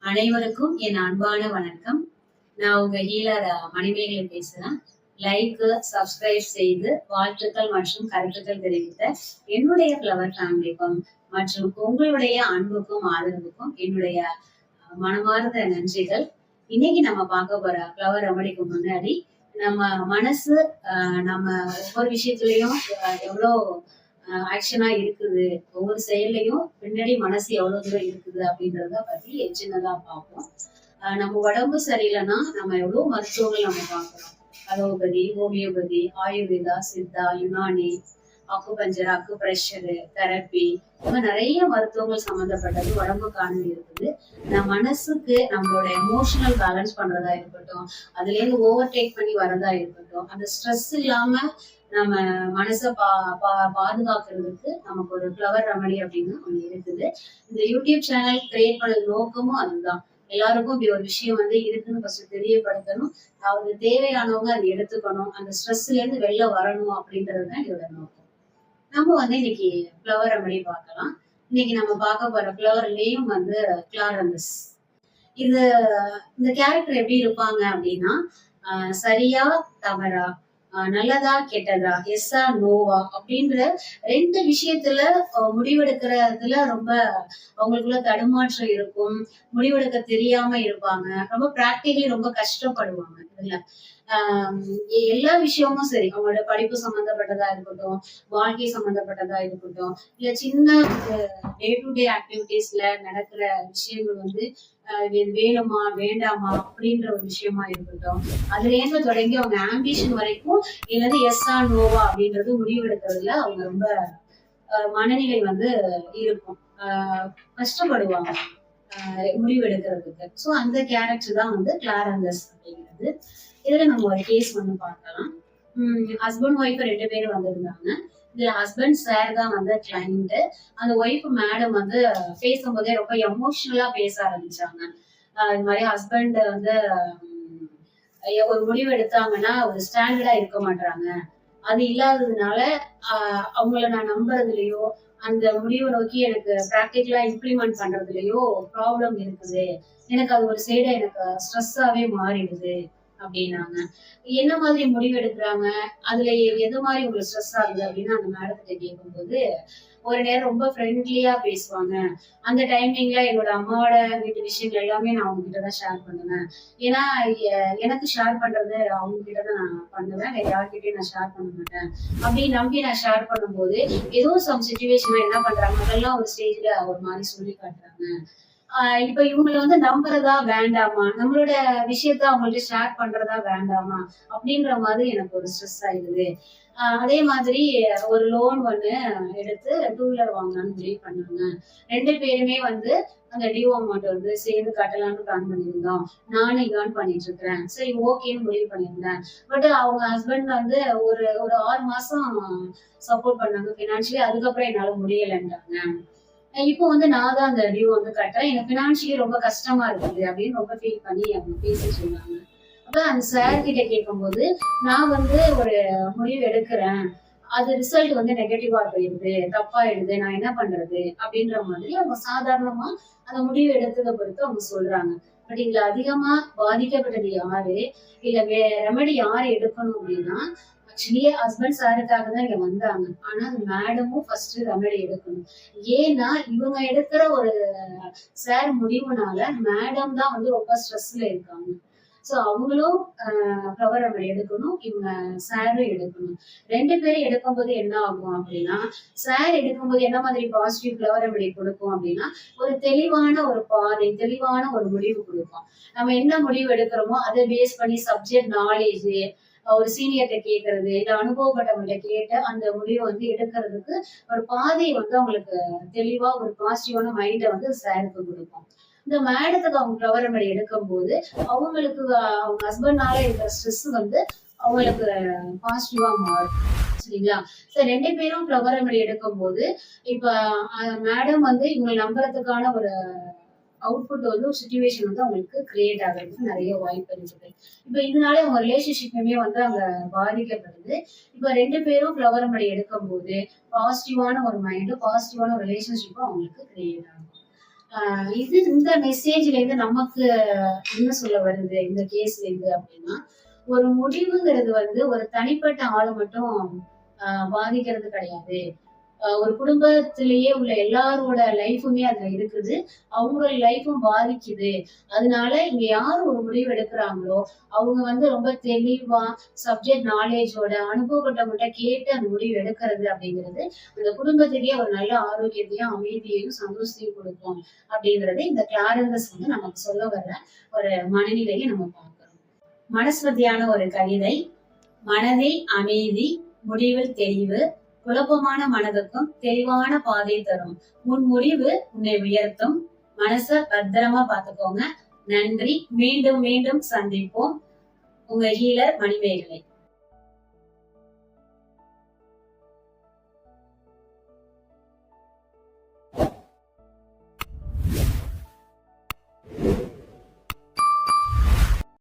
அனைவருக்கும் என் அன்பான வணக்கம். நான் உங்க ஹீலர் மணிமேகலை பேசுறேன். லைக், சப்ஸ்கிரைப் செய்து வாழ்த்துக்கள் மற்றும் கருத்துக்கள் தெரிவித்த என்னுடைய ஃப்ளவர் ஃபேமிலிக்கும் மற்றும் உங்களுடைய அன்புக்கும் ஆதரவுக்கும் என்னுடைய மனமார்ந்த நன்றிகள். இன்னைக்கு நம்ம பார்க்க போற ஃப்ளவர் ரெமடிக்கு முன்னாடி நம்ம மனசு நம்ம ஒவ்வொரு விஷயத்துலயும் எவ்வளோ ஆக்ஷனா இருக்குது, ஒவ்வொரு செயல்லையும் பின்னாடி மனசு எவ்வளவு தூரம் இருக்குது அப்படின்றத பத்தி சின்னதா பார்ப்போம். நம்ம உடம்பு சரியில்லைன்னா நம்ம எவ்வளவு மருத்துவங்கள் நம்ம பார்க்கிறோம். Allopathy, homoeopathy, Ayurveda, Siddha, Unani, acupuncture, acupressure, therapy, இந்த மாதிரி நிறைய மருத்துவங்கள் சம்பந்தப்பட்டது உடம்புக்கான இருக்குது. மனசுக்கு நம்மளோட எமோஷனல் பேலன்ஸ் பண்றதா இருக்கட்டும், அதுல இருந்து ஓவர் டேக் பண்ணி வரதா இருக்கட்டும், அந்த ஸ்ட்ரெஸ் இல்லாம நம்ம மனசை பாதுகாக்கிறதுக்கு நமக்கு ஒரு ஃப்ளவர் ரெமடி அப்படின்னு ஒண்ணு இருக்குது. இந்த யூடியூப் சேனல் கிரியேட் பண்ண நோக்கமும் அதுதான். எல்லாருக்கும் இப்படி ஒரு விஷயம் இருக்குன்னு ஃபர்ஸ்ட் தெரியப்படுத்தணும், அவங்களுக்கு தேவையானவங்க அதை எடுத்துக்கணும், அந்த ஸ்ட்ரெஸ்ல இருந்து வெளில வரணும் அப்படின்றதுதான் இதோட நோக்கம். நம்ம இன்னைக்கு ஃப்ளவர் ரெமடி பார்க்கலாம். இன்னைக்கு நம்ம பார்க்க போற ஃப்ளவர் நேம் கிளாரந்தஸ். இது இந்த கேரக்டர் எப்படி இருப்பாங்க அப்படின்னா, சரியா தவறா, நல்லதா கெட்டதா, எஸ்ஸா நோவா அப்படின்ற ரெண்டு விஷயத்துல முடிவெடுக்கிறதுல ரொம்ப அவங்களுக்குள்ள தடுமாற்றம் இருக்கும். முடிவெடுக்க தெரியாம இருப்பாங்க. ரொம்ப பிராக்டிகலி ரொம்ப கஷ்டப்படுவாங்க. இதுல எல்லா விஷயமும் சரி, அவங்களோட படிப்பு சம்பந்தப்பட்டதா இருக்கட்டும், வாழ்க்கை சம்பந்தப்பட்டதா இருக்கட்டும், இல்ல சின்ன டே டு டே ஆக்டிவிட்டிஸ்ல நடக்கிற விஷயங்கள் வேணுமா வேண்டாமா அப்படின்ற ஒரு விஷயமா இருக்கட்டும், அதுல இருந்து தொடங்கி அவங்க ஆம்பிஷன் வரைக்கும் இல்லது எஸ்ஸா நோவா அப்படின்றது முடிவெடுக்கிறதுல அவங்க ரொம்ப மனநிலை இருக்கும். கஷ்டப்படுவாங்க முடிவெடுக்கிறதுக்கு. ஸோ அந்த கேரக்டர் தான் கிளாரந்தஸ் அப்படிங்கிறது. இதுல நம்ம ஒரு கேஸ் பார்க்கலாம். ஹஸ்பண்ட் ஒய்ஃப் ரெண்டு பேரும் வந்திருந்தாங்க. இதுல ஹஸ்பண்ட் சார் தான் கிளைண்ட். அந்த ஒய்ஃப் மேடம் பேசும்போதே ரொம்ப எமோஷனலா பேச ஆரம்பிச்சாங்க. இது மாதிரி ஹஸ்பண்ட் ஒரு முடிவு எடுத்தாங்கன்னா ஒரு ஸ்டாண்டர்டா இருக்க மாட்டாங்க. அது இல்லாததுனால அவங்கள நான் நம்புறதுலயோ அந்த முடிவை நோக்கி எனக்கு பிராக்டிகலா இம்ப்ளிமெண்ட் பண்றதுலயோ ப்ராப்ளம் இருக்குது. எனக்கு அது ஒரு சைடா எனக்கு ஸ்ட்ரெஸ்ஸாவே மாறிடுது அப்படின்னாங்க. என்ன மாதிரி முடிவு எடுக்கிறாங்க, அதுல எது மாதிரி உங்களுக்கு ஸ்ட்ரெஸ் ஆகுது அப்படின்னு அந்த மேடத்திட்ட கேட்கும்போது, ஒரு நேரம் ரொம்ப ஃப்ரெண்ட்லியா பேசுவாங்க. அந்த டைமிங்ல என்னோட அம்மாவோட வீட்டு விஷயங்கள் எல்லாமே நான் அவங்க கிட்டதான் ஷேர் பண்ணுவேன். ஏன்னா எனக்கு ஷேர் பண்றது அவங்க கிட்டதான் நான் பண்ணுவேன், வேற யார்கிட்டயும் நான் ஷேர் பண்ண மாட்டேன் அப்படின்னு நம்பி நான் ஷேர் பண்ணும்போது ஏதோ சம் சிச்சுவேஷன் என்ன பண்றாங்க, அதெல்லாம் ஒரு ஸ்டேஜ்ல ஒரு மாதிரி சொல்லி காட்டுறாங்க. இப்ப இவங்களை நம்புறதா வேண்டாமா, நம்மளோட விஷயத்த அவங்கள்ட்ட ஷேர் பண்றதா வேண்டாமா அப்படின்ற மாதிரி எனக்கு ஒரு ஸ்ட்ரெஸ் ஆயிடுது. அதே மாதிரி ஒரு லோன் எடுத்து 2 வீலர் வாங்கலாம்னு முடிவு பண்ணாங்க. ரெண்டு பேருமே அந்த டியூ அமௌண்ட் சேர்ந்து கட்டலாம்னு பிளான் பண்ணியிருந்தோம். நானும் ஏர்ன் பண்ணிட்டு இருக்கிறேன். சரி, ஓகேன்னு முடிவு பண்ணியிருந்தேன். பட் அவங்க ஹஸ்பண்ட் ஒரு ஒரு 6 மாசம் சப்போர்ட் பண்ணாங்க பினான்சியலி. அதுக்கப்புறம் என்னால முடியலைன்றாங்க. இப்போ நான் தான் அந்த டியூ கட்டுறேன், எனக்கு பினான்சியலி ரொம்ப கஷ்டமா இருக்குது அப்படின்னு ரொம்ப ஃபீல் பண்ணி அவங்க பேசிட்டு இருந்தாங்க. அப்ப அந்த சார் கிட்ட கேட்கும்போது, நான் ஒரு முடிவு எடுக்கிறேன், அது ரிசல்ட் நெகட்டிவா போயிடுது, தப்பாயிடுது, நான் என்ன பண்றது அப்படின்ற மாதிரி அவங்க சாதாரணமா அந்த முடிவு எடுத்ததை பொறுத்து அவங்க சொல்றாங்க. பட் இதுல அதிகமா பாதிக்கப்பட்டது யாரு, இல்ல ரெமடி யாரு எடுக்கணும் அப்படின்னா, ஆக்சுவலி ஹஸ்பண்ட் சாருக்காக தான் இங்க வந்தாங்க. ஆனா அந்த மேடமும் ஃபர்ஸ்ட் ரெமடி எடுக்கணும். ஏன்னா இவங்க எடுக்கிற ஒரு சார் முடிவுனால மேடம் தான் ரொம்ப ஸ்ட்ரெஸ்ல இருக்காங்க. சோ அவங்களும் ஃப்ளவர் ரெமடி எடுக்கணும், இவங்க சாரும் எடுக்கணும். ரெண்டு பேரும் எடுக்கும்போது என்ன ஆகும் அப்படின்னா, சார் எடுக்கும்போது என்ன மாதிரி பாசிட்டிவ் ஃப்ளவர் ரெமடி கொடுக்கும் அப்படின்னா, ஒரு தெளிவான ஒரு பாதை, தெளிவான ஒரு முடிவு கொடுக்கும். நம்ம என்ன முடிவு எடுக்கிறோமோ அதை பேஸ் பண்ணி சப்ஜெக்ட் நாலேஜ், ஒரு சீனியர்கிட்ட கேட்கறது, இல்ல அனுபவப்பட்டவங்கள்ட்ட கேட்டு அந்த முடிவை எடுக்கிறதுக்கு ஒரு பாதையை அவங்களுக்கு தெளிவா ஒரு பாசிட்டிவான மைண்டை சாருக்கு கொடுக்கும். இந்த மேடத்துக்கு அவங்க ஃப்ளவர் ரெமடி எடுக்கும் போது அவங்களுக்கு அவங்க ஹஸ்பண்ட்னால இருக்கிற ஸ்ட்ரெஸ் அவங்களுக்கு பாசிட்டிவா மாறும். சரிங்களா? சரி, ரெண்டு பேரும் ஃப்ளவர் ரெமடி எடுக்கும் போது இப்ப மேடம் இவங்களை நம்புறதுக்கான ஒரு அவுட்புட் ஒரு சிச்சுவேஷன் அவங்களுக்கு கிரியேட் ஆகிறதுக்கு நிறைய வாய்ப்பு இருக்குது. இப்ப இதனால அவங்க ரிலேஷன்ஷிப்புமே அங்க பாதிக்கப்படுது. இப்ப ரெண்டு பேரும் ஃப்ளவர் ரெமடி எடுக்கும் போது பாசிட்டிவான ஒரு மைண்டும் பாசிட்டிவான ஒரு ரிலேஷன்ஷிப்பும் அவங்களுக்கு கிரியேட் ஆகும். இது இந்த மெசேஜ்ல இருந்து நமக்கு என்ன சொல்ல வருது இந்த கேஸ்ல இருந்து அப்படின்னா, ஒரு முடிவுங்கிறது வந்து ஒரு தனிப்பட்ட ஆளை மட்டும் பாதிக்கிறது கிடையாது. ஒரு குடும்பத்திலேயே உள்ள எல்லாரோட லைஃபுமே அதுல இருக்குது. அவங்க லைஃபும் பாதிக்குது. அதனால இங்க யார் ஒரு முடிவு எடுக்குறாங்களோ, அவங்க வந்து ரொம்ப தெளிவா சப்ஜெக்ட் நாலேஜோட அனுபவப்பட்டவங்கள்ட்ட கேட்டு அந்த முடிவு எடுக்கிறது அப்படிங்கிறது, அந்த குடும்பத்துக்கே ஒரு நல்ல ஆரோக்கியத்தையும், அமைதியையும், சந்தோஷத்தையும் குடுக்கும். அப்படிங்கிறது இந்த கிளாரன்ஸ் வந்து நமக்கு சொல்ல வர்ற ஒரு மனநிலையை நம்ம பார்க்கிறோம். மனஸ்மதியான ஒரு கவிதை. மனதில் அமைதி, முடிவில் தெளிவு, குழப்பமான மனதுக்கும் தெளிவான பாதை தரும். உன் முடிவு உன்னை உயர்த்தும். மனச பத்திரமா பாத்துக்கோங்க. நன்றி. மீண்டும் மீண்டும் சந்திப்போம். உங்க ஹீலர் மணிமேகலை.